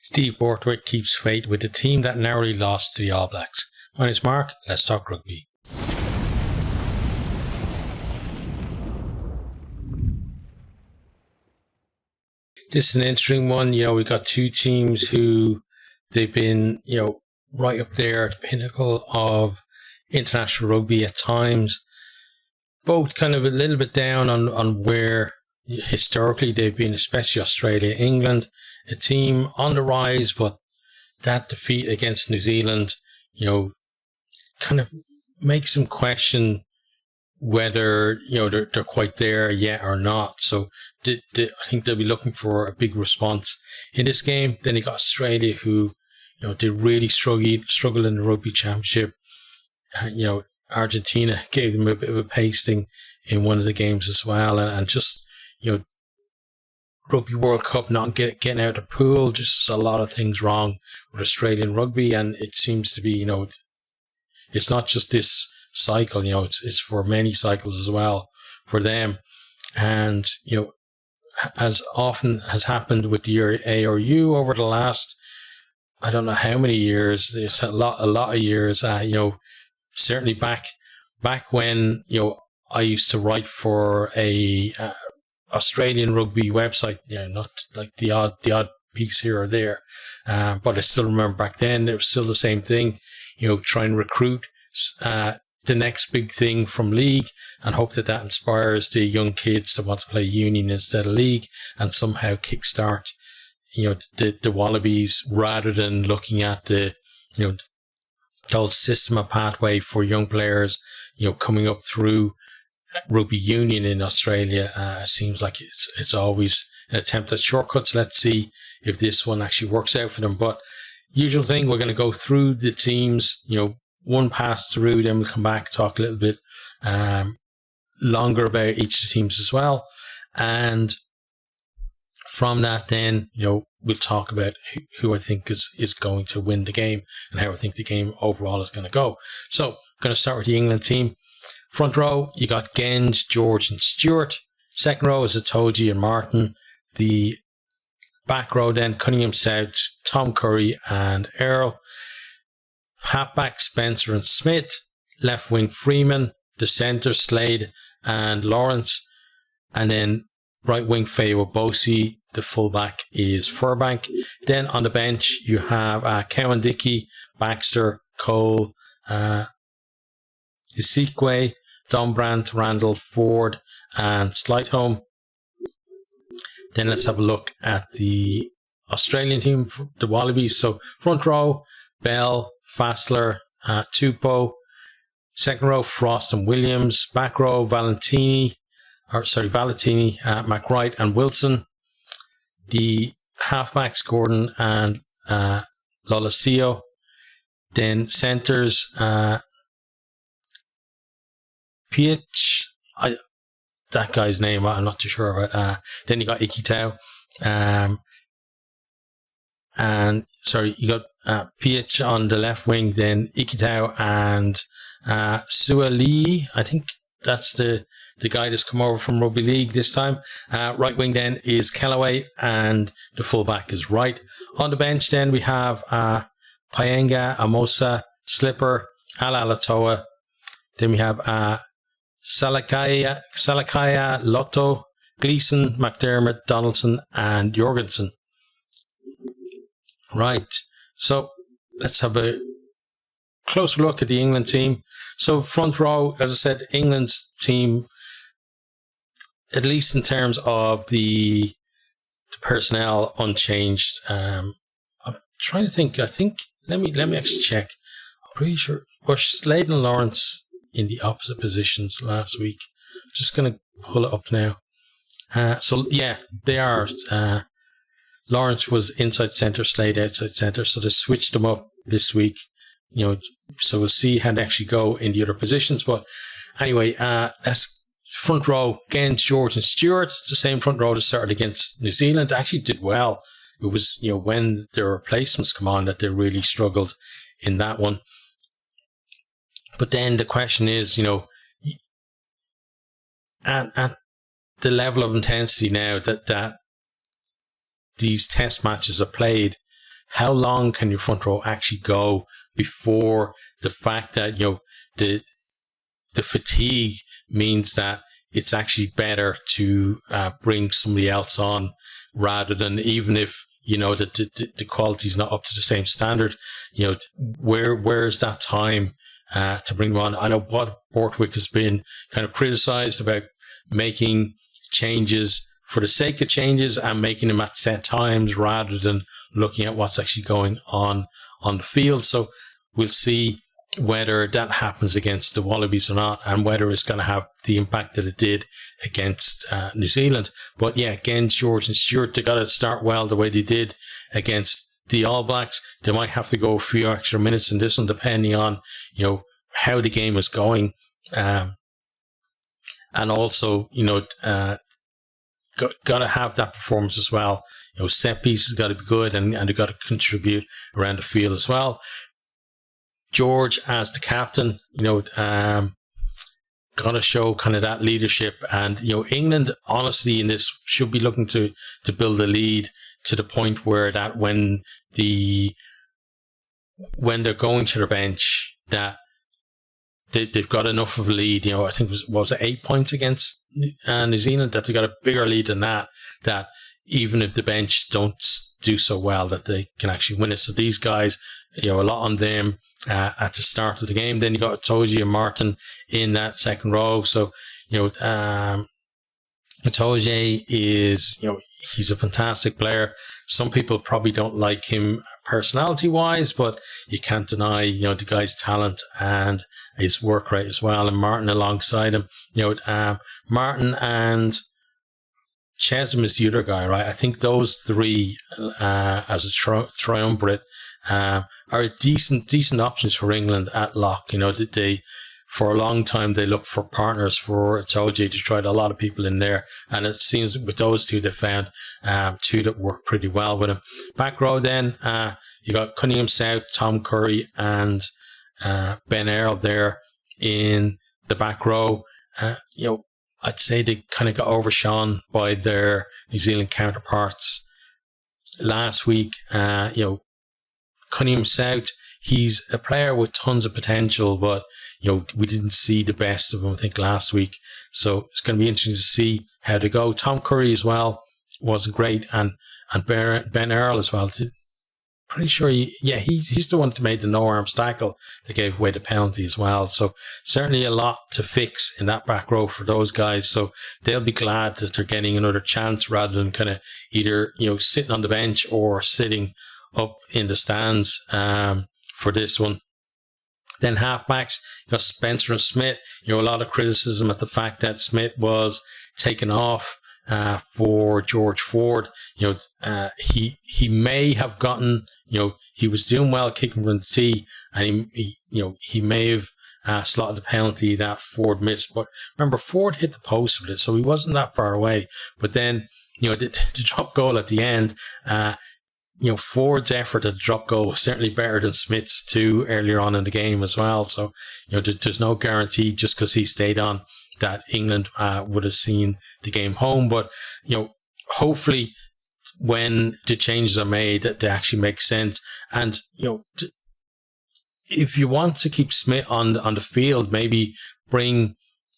Steve Borthwick keeps faith with the team that narrowly lost to the All Blacks. My name's Mark, let's talk rugby. This is an interesting one. We've got two teams who they've been, right up there at the pinnacle of international rugby at times. Both kind of a little bit down on where historically they've been, especially Australia, England, a team on the rise, but that defeat against New Zealand, kind of makes them question whether, they're quite there yet or not. So I think they'll be looking for a big response in this game. Then you got Australia who, they really struggled in the Rugby Championship. Argentina gave them a bit of a pasting in one of the games as well. And just, Rugby World Cup not getting out of the pool, just a lot of things wrong with Australian rugby. And it seems to be, it's not just this cycle, it's for many cycles as well for them. And, as often has happened with the ARU over the last, I don't know how many years, it's a lot of years, certainly back when, I used to write for a Australian rugby website, not like the odd piece here or there, but I still remember back then it was still the same thing, try and recruit the next big thing from league and hope that inspires the young kids to want to play union instead of league and somehow kickstart, the Wallabies, rather than looking at the whole system of pathway for young players, coming up through rugby union in Australia. Seems like it's always an attempt at shortcuts. Let's see if this one actually works out for them. But usual thing, we're going to go through the teams, one pass through, then we'll come back, talk a little bit longer about each of the teams as well. And from that, then, we'll talk about who I think is going to win the game and how I think the game overall is going to go. So, I'm going to start with the England team. Front row, you got Genge, George and Stewart. Second row is Itoje and Martin. The back row then, Cunningham, South, Tom Curry and Earl. Halfback, Spencer and Smith. Left wing, Freeman. The centre, Slade and Lawrence. And then right wing, Faywa Bosi. The fullback is Furbank. Then on the bench, you have Cowan Dickey, Baxter, Cole, Isikwe, Dombrandt, Randall, Ford, and Slightholme. Then let's have a look at the Australian team, the Wallabies. So front row, Bell, Fassler, Tupou. Second row, Frost and Williams. Back row, Valentini, McWright and Wilson. The halfbacks, Gordon and Lolosio. Then centres, Pietsch, that guy's name I'm not too sure about. Then you got Ikitau, you got Pietsch on the left wing. Then Ikitau and Suali. I think that's the guy that's come over from Rugby League this time. Right wing then is Kellaway and the fullback is Wright. On the bench then we have Paenga, Amosa, Slipper, Alatoa. Then we have Salakaya, Lotto, Gleeson, McDermott, Donaldson and Jorgensen. Right, so let's have a closer look at the England team. So front row, as I said, England's team, at least in terms of the personnel, unchanged. I'm trying to think. I think let me actually check. I'm pretty sure was Slade and Lawrence in the opposite positions last week. I'm just going to pull it up now. So yeah, they are. Lawrence was inside centre, Slade outside centre. So they switched them up this week. So we'll see how they actually go in the other positions. But anyway, as front row, again, George and Stewart. It's the same front row that started against New Zealand. They actually did well. It was, when their replacements come on that they really struggled in that one. But then the question is, at the level of intensity now that these test matches are played, how long can your front row actually go before the fact that, the fatigue means that it's actually better to bring somebody else on, rather than, even if the quality is not up to the same standard, where's that time to bring them on? I know Borthwick has been kind of criticised about making changes for the sake of changes and making them at set times rather than looking at what's actually going on the field. So we'll see whether that happens against the Wallabies or not, and whether it's going to have the impact that it did against New Zealand. But yeah, again, George and Stuart, they got to start well the way they did against the All Blacks. They might have to go a few extra minutes in this one, depending on how the game is going, and also got to have that performance as well. Set pieces got to be good, and they've got to contribute around the field as well. George, as the captain, got to show kind of that leadership. And England, honestly, in this should be looking to build a lead to the point where that when they're going to their bench, that they've got enough of a lead. I think was it 8 points against New Zealand, that they got a bigger lead than that. That even if the bench don't do so well, that they can actually win it. So these guys, a lot on them at the start of the game. Then you got Itoje and Martin in that second row. So Itoje is he's a fantastic player. Some people probably don't like him personality wise, but you can't deny the guy's talent and his work rate as well. And Martin alongside him, Martin and Chesham is the other guy, right? I think those three as a triumvirate are decent options for England at lock. They for a long time they looked for partners for Itoje. They tried a lot of people in there, and it seems with those two they found two that work pretty well with him. Back row then, you got Cunningham South, Tom Curry, and Ben Earl there in the back row. I'd say they kind of got overshone by their New Zealand counterparts last week. Cunningham South, he's a player with tons of potential, but we didn't see the best of him, I think, last week. So it's going to be interesting to see how they go. Tom Curry as well wasn't great, and Ben Earl as well. Pretty sure he's the one that made the no arms tackle that gave away the penalty as well. So certainly a lot to fix in that back row for those guys. So they'll be glad that they're getting another chance rather than kind of either sitting on the bench or sitting up in the stands for this one. Then halfbacks, you got Spencer and Smith. A lot of criticism at the fact that Smith was taken off for George Ford. He may have gotten, he was doing well kicking from the tee, and he may have slotted the penalty that Ford missed. But remember, Ford hit the post with it, so he wasn't that far away. But then, the drop goal at the end, Ford's effort at the drop goal was certainly better than Smith's too earlier on in the game as well. So, there's no guarantee just because he stayed on that England would have seen the game home. But, hopefully when the changes are made, that they actually make sense. And, if you want to keep Smith on the field, maybe bring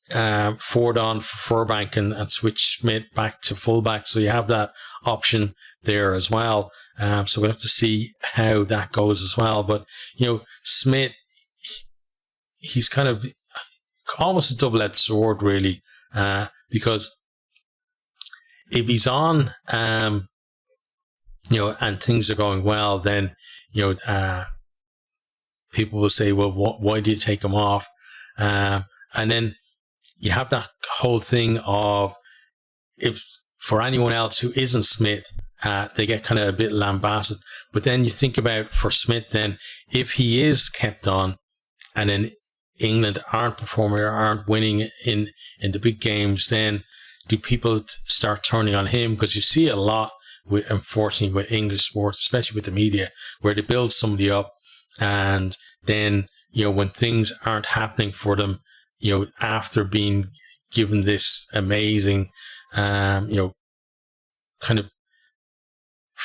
Ford on for Furbank and switch Smith back to fullback. So you have that option there as well. So we'll have to see how that goes as well. But, Smith, he's kind of almost a double-edged sword, really, because if he's on, and things are going well, then, people will say, well, why do you take him off? And then you have that whole thing of, if for anyone else who isn't Smith, they get kind of a bit lambasted. But then you think about for Smith, then if he is kept on, and then England aren't performing or aren't winning in the big games, then do people start turning on him? Because you see a lot, unfortunately, with English sports, especially with the media, where they build somebody up, and then when things aren't happening for them, after being given this amazing, kind of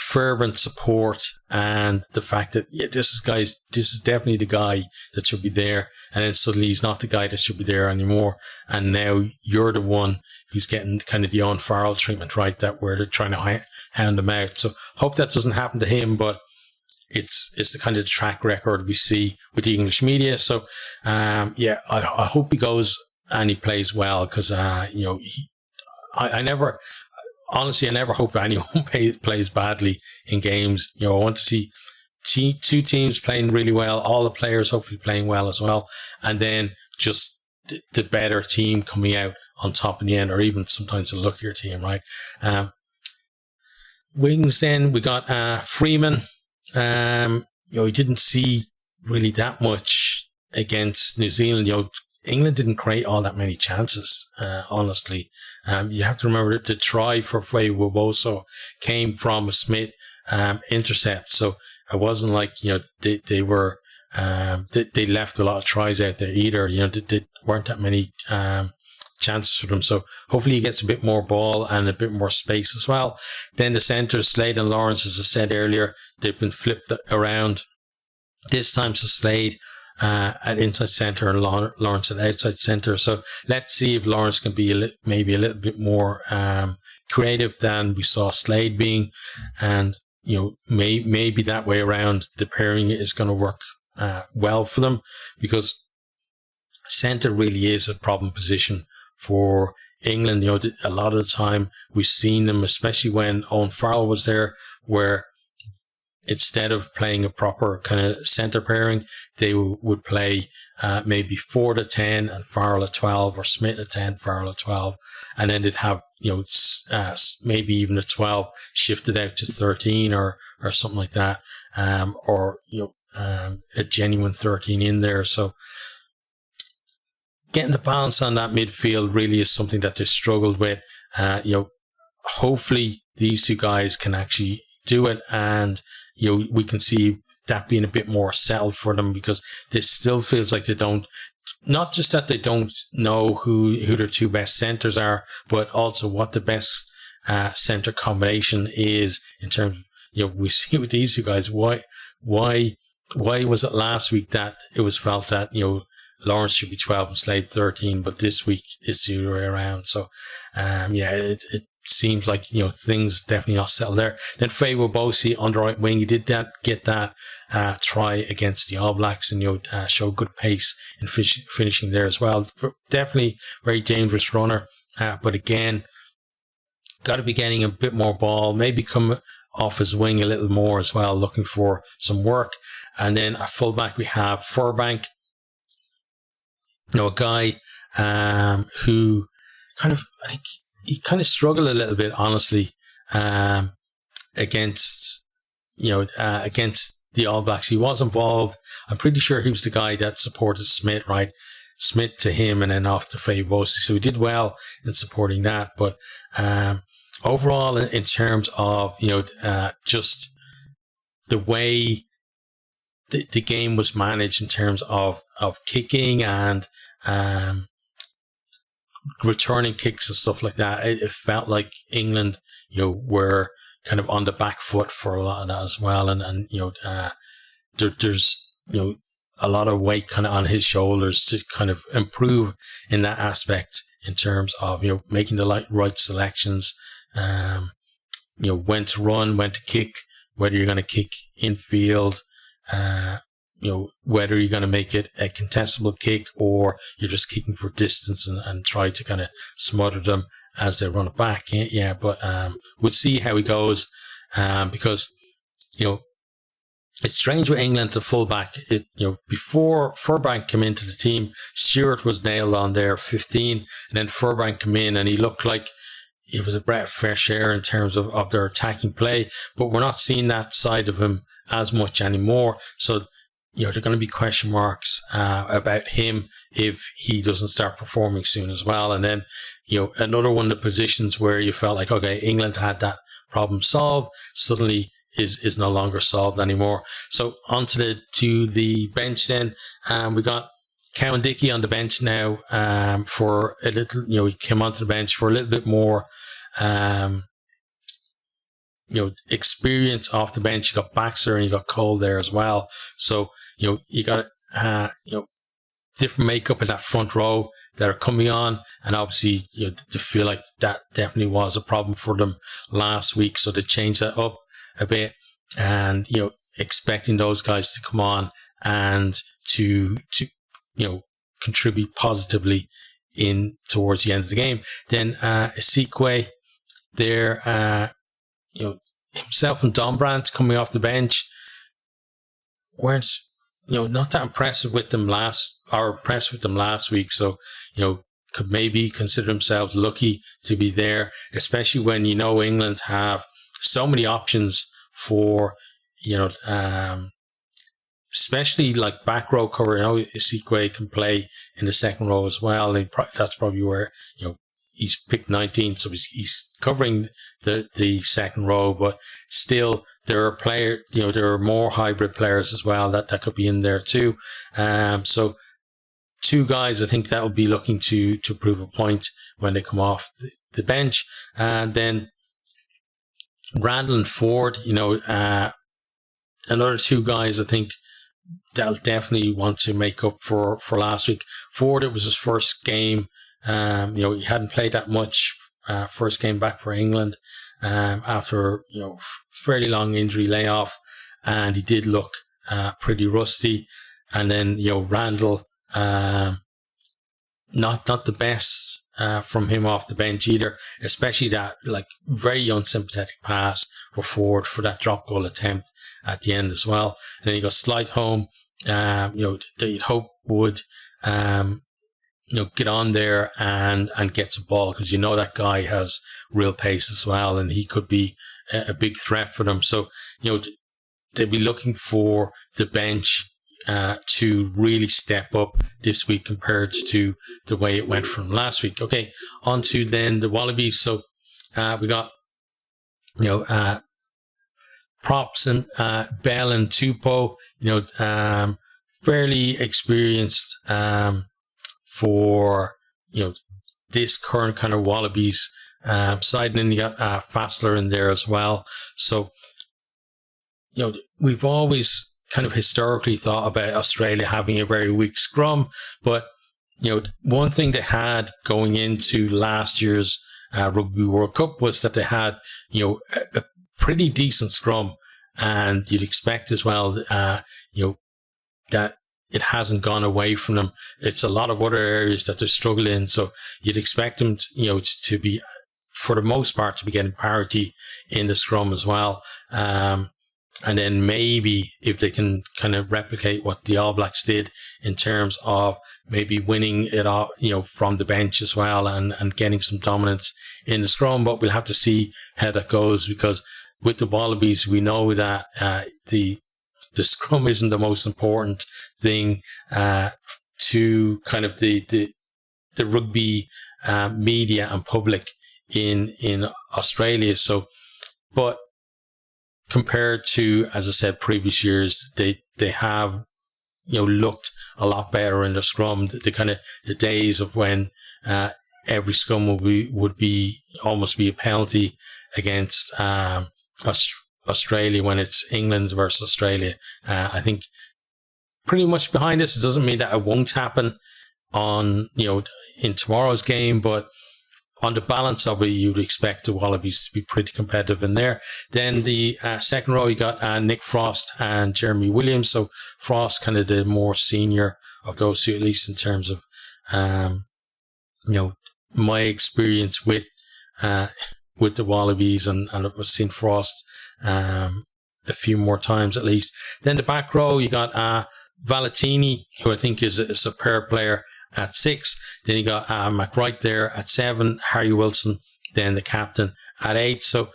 fervent support and the fact that this is definitely the guy that should be there, and then suddenly he's not the guy that should be there anymore, and now you're the one who's getting kind of the Owen Farrell treatment, right? That where they're trying to hound him out. So hope that doesn't happen to him, but it's the kind of track record we see with the English media. So I hope he goes and he plays well, because I never hope anyone plays badly in games. I want to see two teams playing really well, all the players hopefully playing well as well, and then just the better team coming out on top in the end, or even sometimes a luckier team, right? Wings, then we got Freeman. He didn't see really that much against New Zealand. England didn't create all that many chances, honestly. You have to remember that the try for Voxel came from a Smith intercept, so it wasn't like they were they left a lot of tries out there either. There weren't that many chances for them. So hopefully he gets a bit more ball and a bit more space as well. Then the centres, Slade and Lawrence, as I said earlier, they've been flipped around. This time, so Slade at inside centre and Lawrence at outside centre. So let's see if Lawrence can be maybe a little bit more creative than we saw Slade being, and maybe that way around the pairing is going to work well for them, because centre really is a problem position for England. A lot of the time we've seen them, especially when Owen Farrell was there, where instead of playing a proper kind of centre pairing, they would play maybe 4 to 10 and Farrell at 12, or Smith at 10, Farrell at 12, and then they'd have maybe even a 12 shifted out to 13 or something like that, or a genuine 13 in there. So getting the balance on that midfield really is something that they struggled with. Hopefully these two guys can actually do it, and we can see that being a bit more settled for them, because it still feels like they don't, not just that they don't know who their two best centres are, but also what the best centre combination is in terms of, we see with these two guys, why was it last week that it was felt that, Lawrence should be 12 and Slade 13, but this week it's the other way around. So, it seems like, things definitely not settled there. Then Voxel on the right wing, he did get that try against the All Blacks, and, show good pace in finishing there as well. Definitely very dangerous runner. But again, got to be getting a bit more ball, maybe come off his wing a little more as well, looking for some work. And then at fullback, we have Furbank, a guy who kind of, I think he kind of struggled a little bit, honestly, against the All Blacks. He was involved. I'm pretty sure he was the guy that supported Smith, right? Smith to him and then off to Voxel. So he did well in supporting that. But overall, in terms of, just the way the game was managed in terms of kicking and returning kicks and stuff like that, it felt like England, were kind of on the back foot for a lot of that as well. And there's, a lot of weight kind of on his shoulders to kind of improve in that aspect in terms of, making the right selections, when to run, when to kick, whether you're going to kick infield, whether you're going to make it a contestable kick or you're just kicking for distance and try to kind of smother them as they run it back. Yeah, but we'll see how he goes, because, it's strange with England, the fullback. Before Furbank came into the team, Stewart was nailed on there, 15, and then Furbank came in and he looked like it was a breath of fresh air in terms of their attacking play, but we're not seeing that side of him as much anymore. So, there are going to be question marks about him if he doesn't start performing soon as well. And then, another one of the positions where you felt like, okay, England had that problem solved, suddenly is no longer solved anymore. So on to the bench then. We got Cowan Dickey on the bench now for a little, he came onto the bench for a little bit more, experience off the bench. You got Baxter and you got Cole there as well. So, you got, different makeup in that front row that are coming on. And obviously, to feel like that definitely was a problem for them last week. So they changed that up a bit and, expecting those guys to come on and to contribute positively in towards the end of the game. Then Esikwe there, himself and Dombrandt coming off the bench weren't not that impressive with them last week. So could maybe consider themselves lucky to be there, especially when England have so many options for especially like back row cover. Esikwe can play in the second row as well, and that's probably where he's picked 19, so he's covering the second row. But still, there are more hybrid players as well that could be in there too. So two guys I think that will be looking to prove a point when they come off the bench. And then Randall and Ford, another two guys I think they'll definitely want to make up for last week. Ford, it was his first game. He hadn't played that much first game back for England after fairly long injury layoff, and he did look pretty rusty. And then Randall, not the best from him off the bench either, especially that very unsympathetic pass for Ford for that drop goal attempt at the end as well. And then you got Slight home, that you'd hope would get on there and get some ball, because that guy has real pace as well, and he could be a big threat for them. So they'll be looking for the bench to really step up this week compared to the way it went from last week. Okay, on to then the Wallabies. So we got props and Bell and Tupou, fairly experienced for this current kind of Wallabies side. And then you got Fassler in there as well. So we've always kind of historically thought about Australia having a very weak scrum, but one thing they had going into last year's Rugby World Cup was that they had a pretty decent scrum, and you'd expect as well that it hasn't gone away from them. It's a lot of other areas that they're struggling in, so you'd expect them to be, for the most part, to be getting parity in the scrum as well. And then maybe if they can kind of replicate what the All Blacks did in terms of maybe winning it all, from the bench as well, and getting some dominance in the scrum. But we'll have to see how that goes, because with the Wallabies, we know that the scrum isn't the most important thing to kind of the rugby media and public in Australia. So, but compared to, as I said, previous years, they have looked a lot better in the scrum. The days of when every scrum would be almost be a penalty against Australia when it's England versus Australia. I think pretty much behind us. It doesn't mean that it won't happen on in tomorrow's game, but on the balance of it, you'd expect the Wallabies to be pretty competitive in there. Then the second row, you got Nick Frost and Jeremy Williams. So Frost, kind of the more senior of those two, at least in terms of my experience with the Wallabies, and I've seen Frost a few more times at least. Then the back row, you got Valentini, who I think is a superb player, at 6. Then you got McWright there at 7, Harry Wilson, then the captain, at 8. So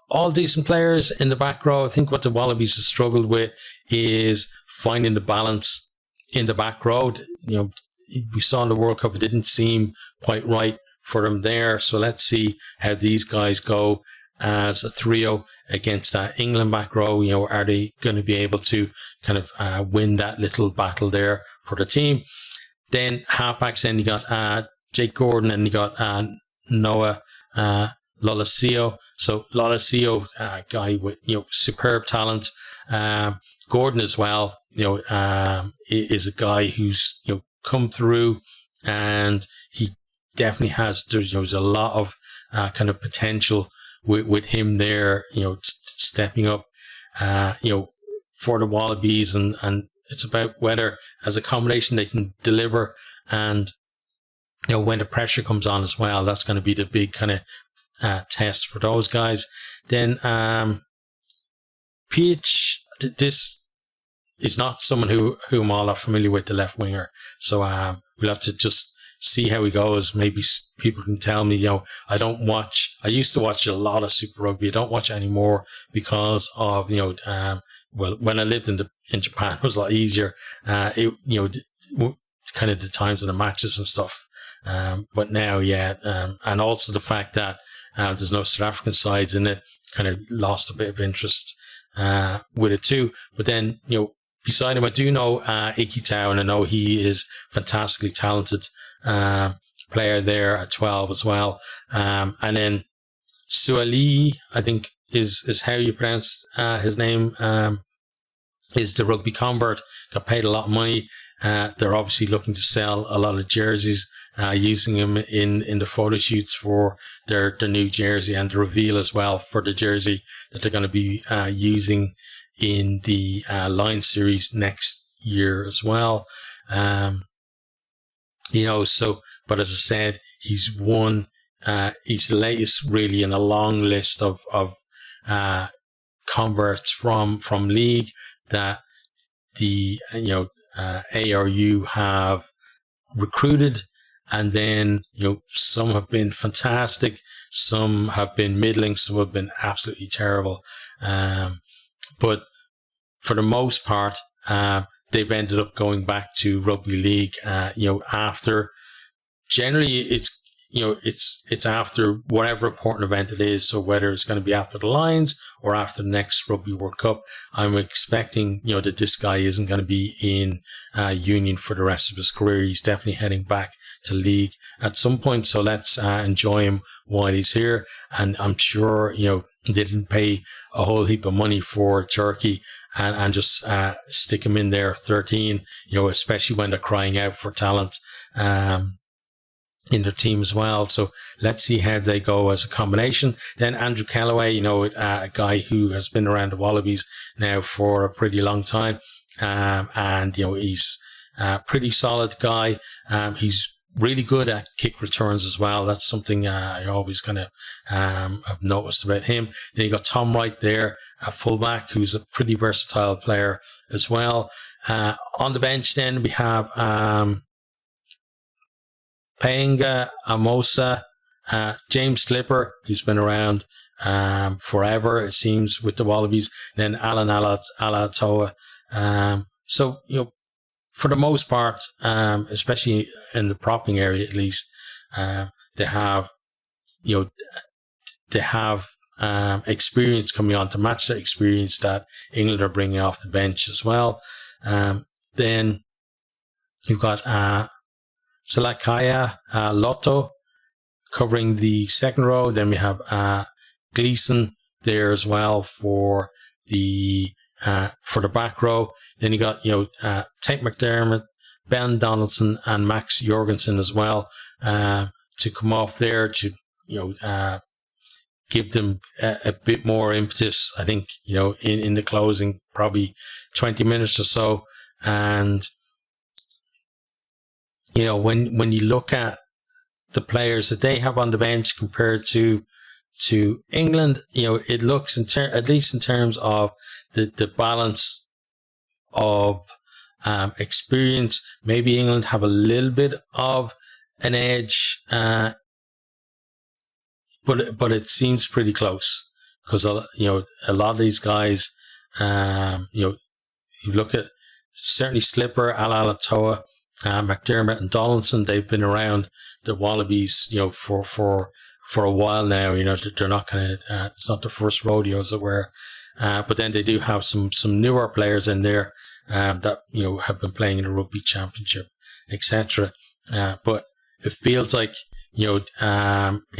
all decent players in the back row. I think what the Wallabies have struggled with is finding the balance in the back row. We saw in the World Cup, it didn't seem quite right for them there. So let's see how these guys go as a trio against that England back row. Are they going to be able to kind of win that little battle there for the team? Then halfbacks, then you got Jake Gordon and you got Noah Lolesio. So a lot of CO guy with superb talent. Gordon as well, is a guy who's come through, and he definitely has. There's a lot of kind of potential with him there. Stepping up, for the Wallabies, and it's about whether as a combination they can deliver, and when the pressure comes on as well, that's going to be the big kind of test for those guys. Then PH, this is not someone who I'm all that familiar with, the left winger. So we'll have to just see how he goes. Maybe people can tell me, I used to watch a lot of Super Rugby. I don't watch it anymore because of, well, when I lived in Japan, it was a lot easier. Kind of the times of the matches and stuff. But now, and also the fact that there's no South African sides in it, kind of lost a bit of interest with it too. But then, beside him, I do know Iki Tau, and I know he is fantastically talented player there at 12 as well. And then Suali, I think is how you pronounce his name, is the rugby convert, got paid a lot of money. They're obviously looking to sell a lot of jerseys, using him in the photo shoots for their new jersey, and the reveal as well for the jersey that they're going to be using in the Lions series next year as well. But as I said, he's he's the latest really in a long list of converts from league that the ARU have recruited, and then some have been fantastic, some have been middling, some have been absolutely terrible, but for the most part they've ended up going back to rugby league after, generally it's after whatever important event it is. So whether it's going to be after the Lions or after the next Rugby World Cup, I'm expecting, that this guy isn't going to be in Union for the rest of his career. He's definitely heading back to league at some point. So let's enjoy him while he's here. And I'm sure, they didn't pay a whole heap of money for Turkey and just stick him in there 13, especially when they're crying out for talent in their team as well. So let's see how they go as a combination. Then Andrew Kellaway, a guy who has been around the Wallabies now for a pretty long time. And he's a pretty solid guy. He's really good at kick returns as well. That's something I always kind of have noticed about him. Then you got Tom Wright there, a fullback, who's a pretty versatile player as well. On the bench then we have Paenga, Amosa, James Slipper, who's been around forever, it seems, with the Wallabies, then Alan Alatoa. So, for the most part, especially in the propping area at least, they have experience coming on to match the experience that England are bringing off the bench as well. Then you've got Salakaya Lotto covering the second row. Then we have Gleeson there as well for the back row. Then you got Tate McDermott, Ben Donaldson, and Max Jorgensen as well to come off there to give them a bit more impetus. I think in the closing probably 20 minutes or so. And when you look at the players that they have on the bench compared to England, it looks at least in terms of the balance of experience, maybe England have a little bit of an edge, but it seems pretty close because a lot of these guys, you look at certainly Slipper, Alatoa, McDermott and Donaldson, they've been around the Wallabies, for a while now. They're not kind of it's not the first rodeo, as it were. But then they do have some newer players in there that have been playing in the Rugby Championship, etc. But it feels like in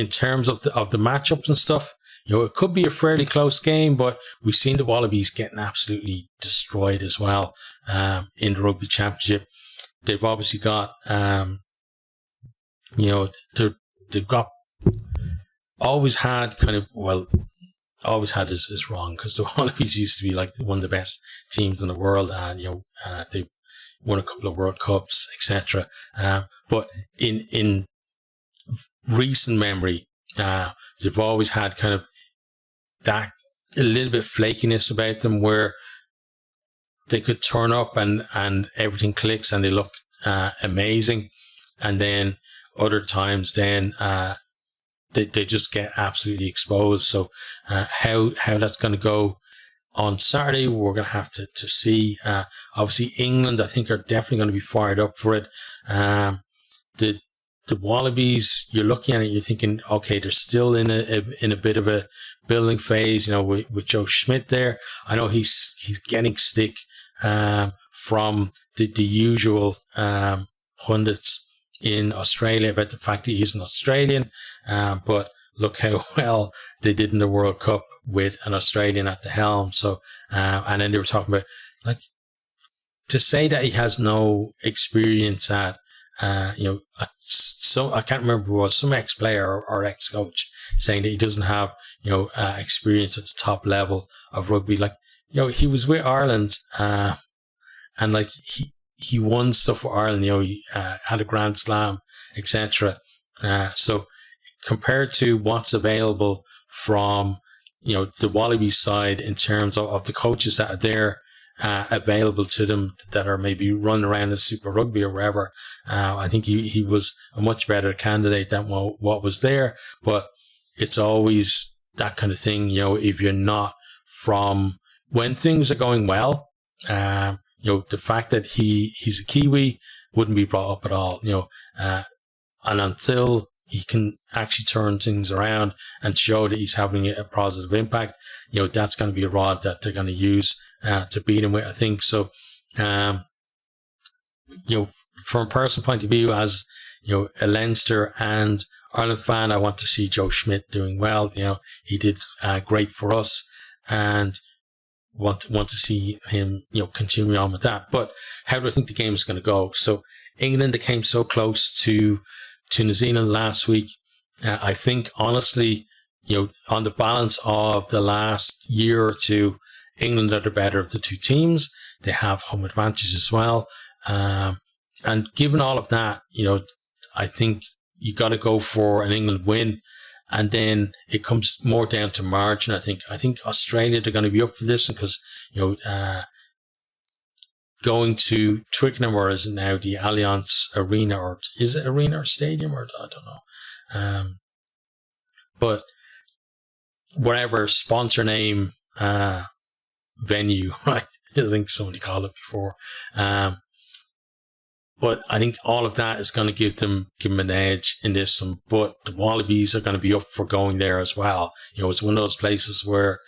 terms of the matchups and stuff, it could be a fairly close game, but we've seen the Wallabies getting absolutely destroyed as well in the Rugby Championship. They've obviously got, they've got always had always had is wrong, because the Wallabies used to be like one of the best teams in the world, and they won a couple of World Cups, etc. But in recent memory, they've always had kind of that a little bit flakiness about them, where they could turn up and everything clicks and they look amazing, and then other times then they just get absolutely exposed. So how that's going to go on Saturday, we're going to have to see. Obviously, England, I think, are definitely going to be fired up for it. The Wallabies, you're looking at it, you're thinking, okay, they're still in a bit of a building phase. With Joe Schmidt there, I know he's getting stick from the usual pundits in Australia about the fact that he's an Australian, but look how well they did in the World Cup with an Australian at the helm. So, and then they were talking about, like, to say that he has no experience at, so I can't remember who it was, some ex-player or ex-coach saying that he doesn't have, experience at the top level of rugby. Like, he was with Ireland, and like he won stuff for Ireland. He had a Grand Slam, etc. So compared to what's available from the Wallabies side in terms of the coaches that are there available to them, that are maybe running around in Super Rugby or wherever, I think he was a much better candidate than what was there. But it's always that kind of thing, if you're not from, when things are going well, the fact that he's a Kiwi wouldn't be brought up at all, and until he can actually turn things around and show that he's having a positive impact, that's going to be a rod that they're going to use to beat him with, I think. So, from a personal point of view, as a Leinster and Ireland fan, I want to see Joe Schmidt doing well. He did great for us, and want to see him, continue on with that. But how do I think the game is going to go? So England, they came so close to New Zealand last week. I think, honestly, on the balance of the last year or two, England are the better of the two teams. They have home advantage as well. And given all of that, I think you got to go for an England win. And then it comes more down to margin. I think Australia, they're going to be up for this, because going to Twickenham, or is it now the Allianz Arena, or is it Arena or Stadium, or I don't know. But whatever sponsor name venue, right? I think somebody called it before. But I think all of that is going to give them an edge in this one. But the Wallabies are going to be up for going there as well. It's one of those places where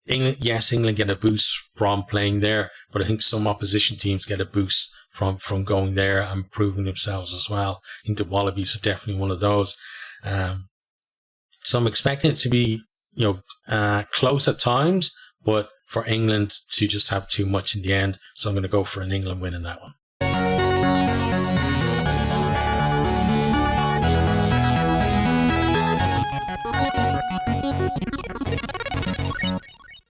England get a boost from playing there, but I think some opposition teams get a boost from going there and proving themselves as well. I think the Wallabies are definitely one of those. So I'm expecting it to be close at times, but for England to just have too much in the end. So I'm going to go for an England win in that one.